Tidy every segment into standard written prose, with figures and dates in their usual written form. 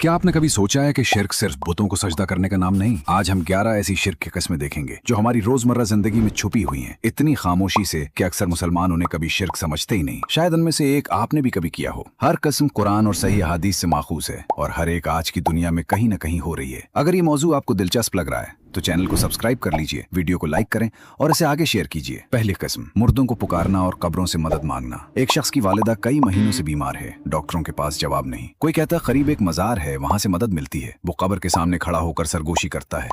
क्या आपने कभी सोचा है कि शिर्क सिर्फ बुतों को सजदा करने का नाम नहीं? आज हम 11 ऐसी शिर्क की किस्में देखेंगे जो हमारी रोजमर्रा जिंदगी में छुपी हुई हैं, इतनी खामोशी से कि अक्सर मुसलमान उन्हें कभी शिर्क समझते ही नहीं। शायद उनमें से एक आपने भी कभी किया हो। हर किस्म कुरान और सही हदीस से माखूज है और हर एक आज की दुनिया में कहीं न कहीं हो रही है। अगर ये मौजू आपको दिलचस्प लग रहा है तो चैनल को सब्सक्राइब कर लीजिए, वीडियो को लाइक करें और इसे आगे शेयर कीजिए। पहली किस्म, मुर्दों को पुकारना और कब्रों से मदद मांगना। एक शख्स की वालिदा कई महीनों से बीमार है, डॉक्टरों के पास जवाब नहीं। कोई कहता है करीब एक मजार है, वहां से मदद मिलती है। वो कब्र के सामने खड़ा होकर सरगोशी करता है,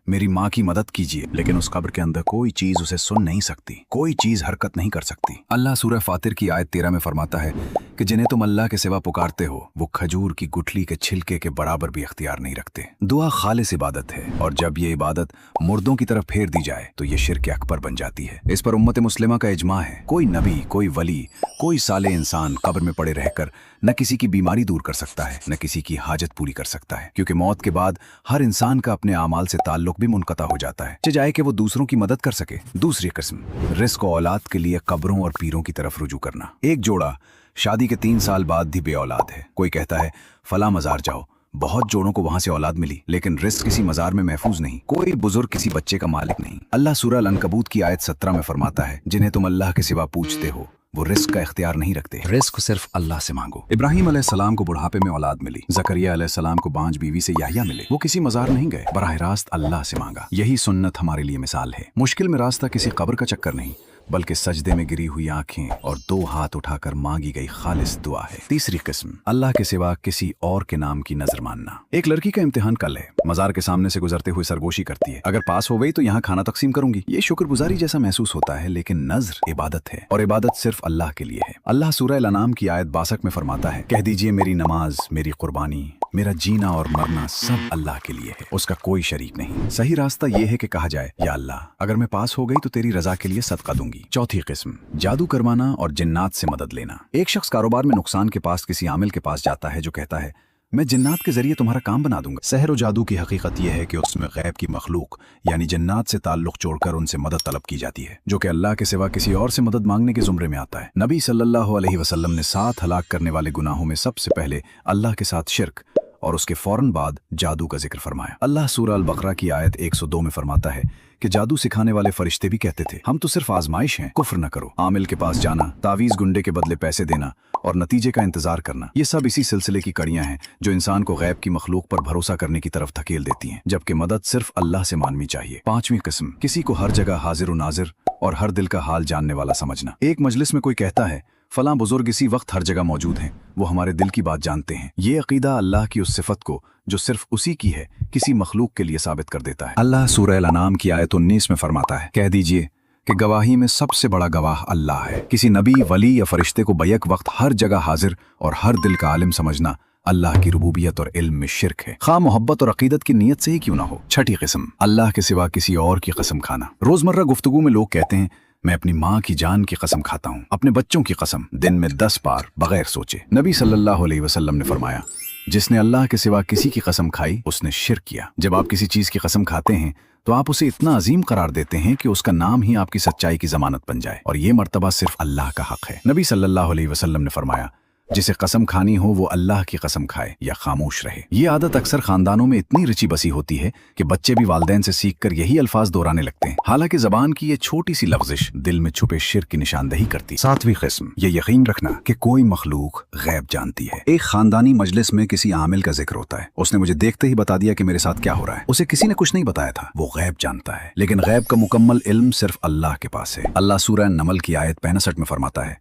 मेरी माँ की मदद कीजिए। लेकिन उस कब्र के अंदर कोई चीज उसे सुन नहीं सकती, कोई चीज हरकत नहीं कर सकती। अल्लाह सूरह फातिर की आयत 13 में फरमाता है कि जिन्हें तुम अल्लाह के सिवा पुकारते हो वो खजूर की गुठली के छिलके के बराबर भी इख्तियार नहीं रखते। दुआ खालिस इबादत है और जब ये इबादत मुर्दों की तरफ फेर दी जाए तो ये शिर्क अकबर बन जाती है। इस पर उम्मत मुस्लिमा का इजमा है। कोई नबी, कोई वली, कोई साले इंसान कब्र में पड़े रहकर न किसी की बीमारी दूर कर सकता है, न किसी की हाजत पूरी कर सकता है, क्योंकि मौत के बाद हर इंसान का अपने आमाल से ताल्लुक भी मुनक़ता हो जाता है, चाहे कि वो दूसरों की मदद कर सके। दूसरी किस्म, रिस्क और औलाद के लिए कब्रों और पीरों की तरफ रुजू करना। एक जोड़ा शादी के 3 साल बाद भी बे औलाद है। कोई कहता है फला मजार जाओ, बहुत जोड़ों को वहां से औलाद मिली, लेकिन रिस्क किसी मजार में महफूज नहीं। कोई बुजुर्ग किसी बच्चे का मालिक नहीं। अल्लाह सूरह अल-अनकबूत की आयत 17 में फरमाता है, जिन्हें तुम अल्लाह के सिवा पूछते हो वो रिस्क का इख्तियार नहीं रखते, रिस्क सिर्फ अल्लाह से मांगो। इब्राहिम अलैहिस्सलाम को बुढ़ापे में औलाद मिली, जकरिया अलैहिस्सलाम को बांझ बीवी से याह्या मिले। वो किसी मजार नहीं गए, बराह रास्त अल्लाह से मांगा। यही सुन्नत हमारे लिए मिसाल है। मुश्किल में रास्ता किसी कब्र का चक्कर नहीं, बल्कि सजदे में गिरी हुई आंखें और 2 हाथ उठाकर मांगी गई खालिस दुआ है। तीसरी किस्म, अल्लाह के सिवा किसी और के नाम की नजर मानना। एक लड़की का इम्तिहान कल है, मजार के सामने से गुजरते हुए सरगोशी करती है, अगर पास हो गई तो यहाँ खाना तकसीम करूंगी। ये शुक्रगुजारी जैसा महसूस होता है, लेकिन नजर इबादत है और इबादत सिर्फ अल्लाह के लिए है। अल्लाह सूरह अल-अनाम की आयत 62 में फरमाता है, कह दीजिए मेरी नमाज, मेरी कुर्बानी, मेरा जीना और मरना सब अल्लाह के लिए है, उसका कोई शरीक नहीं। सही रास्ता यह है कि कहा जाए, या अल्लाह अगर मैं पास हो गई तो तेरी रजा के लिए सदका दूंगी। चौथी किस्म, जादू करवाना और जिन्नात से मदद लेना। एक शख्स कारोबार में नुकसान के पास किसी आमिल के पास जाता है जो कहता है, मैं जिन्नात के जरिए तुम्हारा काम बना दूंगा। सहर और जादू की हकीकत यह है कि उसमें गैब की मखलूक यानी जिन्नात से ताल्लुक जोड़कर उनसे मदद तलब की जाती है, जो कि अल्लाह के सिवा किसी और से मदद मांगने के जुमरे में आता है। नबी सल्लल्लाहु अलैहि वसल्लम ने 7 हलाक करने वाले गुनाहों में सबसे पहले अल्लाह के साथ शिर्क और उसके फौरन बाद जादू का जिक्र फरमाया। अल्लाह सूरह अल-बकरा की आयत 102 में फरमाता है कि जादू सिखाने वाले फरिश्ते भी कहते थे, हम तो सिर्फ आजमाइश हैं, कुफ्र न करो। आमिल के पास जाना, तावीज गुंडे के बदले पैसे देना और नतीजे का इंतजार करना, ये सब इसी सिलसिले की कड़ियां हैं जो इंसान को गैब की मखलूक पर भरोसा करने की तरफ धकेल देती हैं, जबकि मदद सिर्फ अल्लाह से माननी चाहिए। 5वीं किस्म, किसी को हर जगह हाजिर व नाजिर और हर दिल का हाल जानने वाला समझना। एक मजलिस में कोई कहता है, फलां बुजुर्ग इसी वक्त हर जगह मौजूद हैं, वो हमारे दिल की बात जानते हैं। ये अकीदा अल्लाह की उस सिफत को जो सिर्फ उसी की है किसी मखलूक के लिए साबित कर देता है। अल्लाह सूरह अल-अनाम की आयत 19 में फरमाता है, कह दीजिए कि गवाही में सबसे बड़ा गवाह अल्लाह है। किसी नबी, वली या फरिश्ते को बैक वक्त हर जगह हाजिर और हर दिल का आलिम समझना अल्लाह की रुबूबियत और इल्म में शिर्क है, खा मोहब्बत और अकीदत की नीयत से ही क्यों ना हो। छठी किस्म, अल्लाह के सिवा किसी और की कसम खाना। रोजमर्रा गुफ्तगू में लोग कहते हैं, मैं अपनी माँ की जान की कसम खाता हूँ, अपने बच्चों की कसम, दिन में 10 बार बगैर सोचे। नबी सल्लल्लाहु अलैहि वसल्लम ने फरमाया, जिसने अल्लाह के सिवा किसी की कसम खाई उसने शिर्क किया। जब आप किसी चीज की कसम खाते हैं तो आप उसे इतना अजीम करार देते हैं कि उसका नाम ही आपकी सच्चाई की जमानत बन जाए, और ये मर्तबा सिर्फ अल्लाह का हक है। नबी सल्लल्लाहु अलैहि वसल्लम ने फरमाया, जिसे कसम खानी हो वो अल्लाह की कसम खाए या खामोश रहे। ये आदत अक्सर खानदानों में इतनी रची बसी होती है कि बच्चे भी वालिदैन से सीखकर यही अल्फाज दोहराने लगते हैं, हालांकि जबान की ये छोटी सी लफ्जिश दिल में छुपे शिर्क की निशानदही करती। 7वीं किस्म, ये यकीन रखना कि कोई मखलूक गैब जानती है। एक खानदानी मजलिस में किसी आमिल का जिक्र होता है, उसने मुझे देखते ही बता दिया कि मेरे साथ क्या हो रहा है। उसे किसी ने कुछ नहीं बताया था, वो गैब जानता है, लेकिन गैब का मुकम्मल इल्म सिर्फ अल्लाह के पास है। अल्लाह सूरह नमल की आयत 65 में फरमाता है,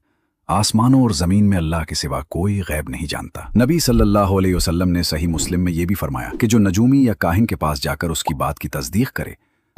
आसमानों और जमीन में अल्लाह के सिवा कोई गैब नहीं जानता। नबी सल्लल्लाहु अलैहि वसल्लम ने सही मुस्लिम में यह भी फरमाया कि जो नजूमी या काहिन के पास जाकर उसकी बात की तस्दीक करे,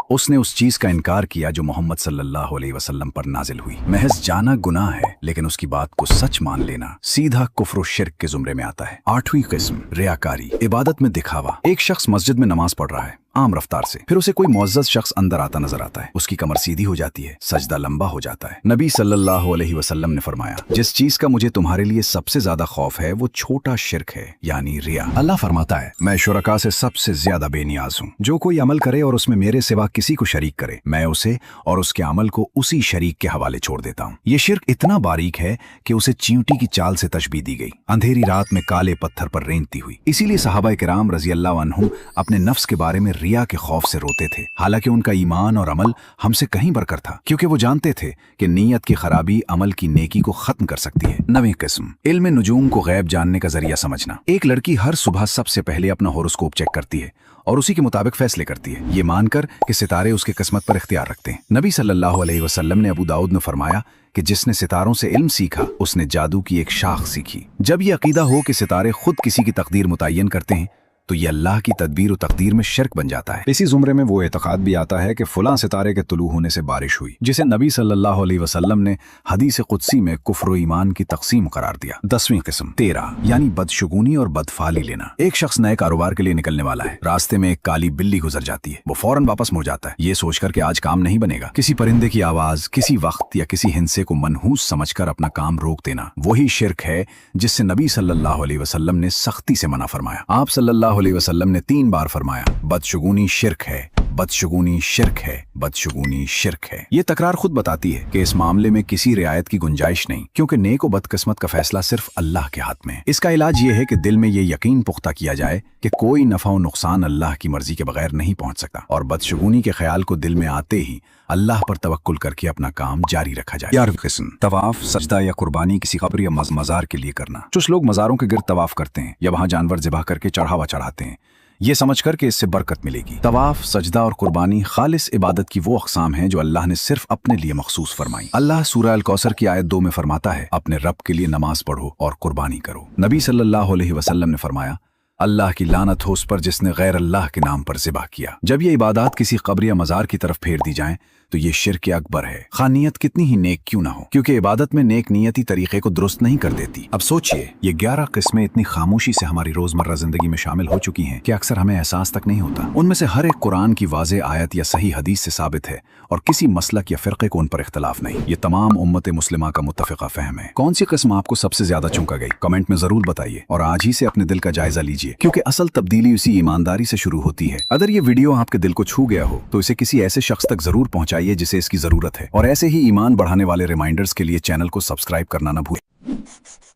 उसने उस चीज का इनकार किया जो मोहम्मद सल्लल्लाहु अलैहि वसल्लम पर नाजिल हुई। महज जाना गुनाह है, लेकिन उसकी बात को सच मान लेना सीधा कुफ्र और शिर्क के जुमरे में आता है। 8वीं किस्म, रियाकारी, इबादत में दिखावा। एक शख्स मस्जिद में नमाज पढ़ रहा है, आम रफ्तार से। फिर उसे कोई मुअज़्ज़ज़ शख्स अंदर आता नजर आता है। उसकी कमर सीधी हो जाती है, सजदा लंबा हो जाता है। नबी सल्लल्लाहु अलैहि वसल्लम ने फरमाया, जिस चीज का मुझे तुम्हारे लिए सबसे ज्यादा खौफ है वो छोटा शिर्क है, यानी रिया। अल्लाह फरमाता है, मैं शुरका से सबसे ज्यादा बेनियाज हूँ। जो कोई अमल करे और उसमें मेरे सिवा किसी को शरीक करे, मैं उसे और उसके अमल को उसी शरीक के हवाले छोड़ देता हूँ। ये शिर्क इतना बारीक है कि उसे चींटी की चाल से तशबीह दी गई, अंधेरी रात में काले पत्थर पर रेंगती हुई। इसीलिए सहाबा किराम रजी अल्लाह अन्हुम अपने नफ्स के बारे में रिया के खौफ से रोते थे, हालांकि उनका ईमान और अमल हमसे कहीं बढ़कर था, क्योंकि वो जानते थे कि नीयत की खराबी अमल की नेकी को खत्म कर सकती है। नवीं किस्म, इल्म नुजूम को गैब जानने का जरिया समझना। एक लड़की हर सुबह सबसे पहले अपना होरोस्कोप चेक करती है और उसी के मुताबिक फैसले करती है, ये मानकर कि सितारे उसके किस्मत पर इख्तियार रखते हैं। नबी सल्लल्लाहु अलैहि वसल्लम ने अबू दाऊद में फरमाया कि जिसने सितारों से इल्म सीखा उसने जादू की एक शाख सीखी। जब ये अकीदा हो कि सितारे खुद किसी की तकदीर मुतय्यन करते हैं तो ये अल्लाह की तदबीर और तकदीर में शिर्क बन जाता है। इसी जुमरे में वो एतकाद भी आता है कि फलां सितारे के तुलू होने से बारिश हुई, जिसे नबी सल्लल्लाहु अलैहि वसल्लम ने हदीस कुदसी में कुफ्र और ईमान की तकसीम करार दिया। 10वीं किस्म, 13, यानी बदशगुनी और बदफाली लेना। एक शख्स नए कारोबार के लिए निकलने वाला है, रास्ते में एक काली बिल्ली गुजर जाती है। वो फौरन वापस मुड़ जाता है, ये सोचकर कि आज काम नहीं बनेगा। किसी परिंदे की आवाज, किसी वक्त या किसी हिंसे को मनहूस समझकर अपना काम रोक देना, वही शिर्क है जिससे नबी सल्लल्लाहु अलैहि वसल्लम ने सख्ती से मना फरमाया। आप सल्लल्लाहु अलैहि वसल्लम ने 3 बार फरमाया, बदशगुनी शिर्क है, बदशगुनी शिर्क है, बदशगुनी शिर्क है। ये तकरार खुद बताती है कि इस मामले में किसी रियायत की गुंजाइश नहीं, क्योंकि नेक व बदकिस्मत का फैसला सिर्फ अल्लाह के हाथ में है। इसका इलाज ये है कि दिल में ये यकीन पुख्ता किया जाए कि कोई नफा व नुकसान अल्लाह की मर्जी के बगैर नहीं पहुंच सकता, और बदशगुनी के ख्याल को दिल में आते ही अल्लाह पर तवक्कुल करके अपना काम जारी रखा जाए। 11वीं किस्म, तवाफ, सजदा या कुर्बानी किसी कब्र या मज़ार के लिए करना। कुछ लोग मज़ारों के गिर्द तवाफ करते हैं या वहां जानवर ज़िबह करके चढ़ावा चढ़ाते हैं, ये समझकर कि इससे बरकत मिलेगी। तवाफ, सजदा और कुर्बानी खालिस इबादत की वो अक़साम हैं जो अल्लाह ने सिर्फ अपने लिए मखसूस फरमाई। अल्लाह सूरह अल कौसर की आयत 2 में फरमाता है, अपने रब के लिए नमाज पढ़ो और कुर्बानी करो। नबी सल्लल्लाहु अलैहि वसल्लम ने फरमाया, अल्लाह की लानत हो उस पर जिसने गैर अल्लाह के नाम पर ज़िबह किया। जब ये इबादत किसी कब्र या मज़ार की तरफ फेर दी जाएं तो ये शिर्क अकबर है, खा नियत कितनी ही नेक क्यों ना हो, क्योंकि इबादत में नेक नियति तरीके को दुरुस्त नहीं कर देती। अब सोचिए, ये 11 किस्में इतनी खामोशी से हमारी रोजमर्रा जिंदगी में शामिल हो चुकी हैं कि अक्सर हमें एहसास तक नहीं होता। उनमें से हर एक कुरान की वाज़े आयत या सही हदीस से साबित है और किसी मसलक या फ़िरक़े को उन पर इख्तलाफ नहीं। ये तमाम उम्मत मुस्लिमा का मुत्तफ़िक़ा फ़हम है। कौन सी किस्म आपको सबसे ज्यादा चौंका गई, कमेंट में जरूर बताइए और आज ही से अपने दिल का जायजा लीजिए, क्योंकि असल तब्दीली उसी ईमानदारी से शुरू होती है। अगर ये वीडियो आपके दिल को छू गया हो तो इसे किसी ऐसे शख्स तक जरूर पहुंचाइए जिसे इसकी जरूरत है, और ऐसे ही ईमान बढ़ाने वाले रिमाइंडर्स के लिए चैनल को सब्सक्राइब करना न भूलें।